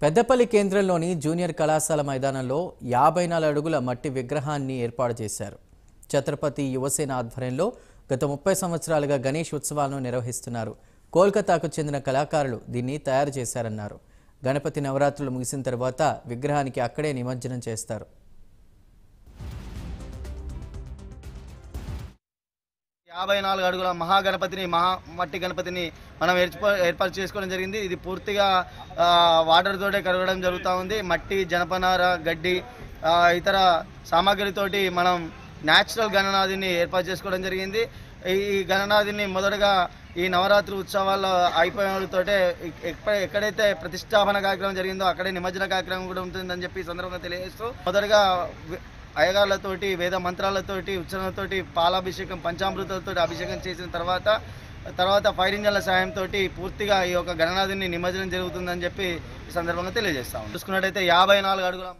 పెద్దపల్లి కేంద్రంలోని జూనియర్ కళాశాల మైదానంలో 54 అడుగుల మట్టి విగ్రహాన్ని ఏర్పాటు చేశారు. ఛత్రపతి యువసేన ఆధ్వర్యంలో గత 30 సంవత్సరాలుగా గణేష్ ఉత్సవాలను నిర్వహిస్తున్నారు. కోల్కతాకు చెందిన కళాకారులు దీన్ని తయారు చేశారన్నారు. గణపతి నవరాత్రులు ముగిసిన తర్వాత విగ్రహానికి అక్కడే నిమజ్జనం చేస్తారు. 54 అడుగుల మహాగణపతిని మట్టి గణపతిని మనం ఏర్పాటు చేసుకోవడం జరిగింది. ఇది పూర్తిగా వాటర్ తోటే కడగడం జరుగుతూ ఉంది. మట్టి, జనపనార, గడ్డి, ఇతర సామాగ్రితోటి మనం న్యాచురల్ గణనాథిని ఏర్పాటు చేసుకోవడం జరిగింది. ఈ గణనాథిని మొదటగా ఈ నవరాత్రి ఉత్సవాల్లో అయిపోయినతోటే ఎక్కడైతే ప్రతిష్టాపన కార్యక్రమం జరిగిందో అక్కడే నిమజ్జన కార్యక్రమం కూడా ఉంటుందని చెప్పి ఈ సందర్భంగా తెలియజేస్తూ మొదటగా అయ్యగార్లతోటి వేద మంత్రాలతోటి ఉచ్చరణలతోటి పాలాభిషేకం పంచామృతాలతో అభిషేకం చేసిన తర్వాత ఫైర్ ఇంజన్ల సాయంతో పూర్తిగా ఈ యొక్క గణనాథుని నిమజ్జనం జరుగుతుందని చెప్పి ఈ సందర్భంగా తెలియజేస్తాం. చూసుకున్నట్టయితే 54 అడుగుల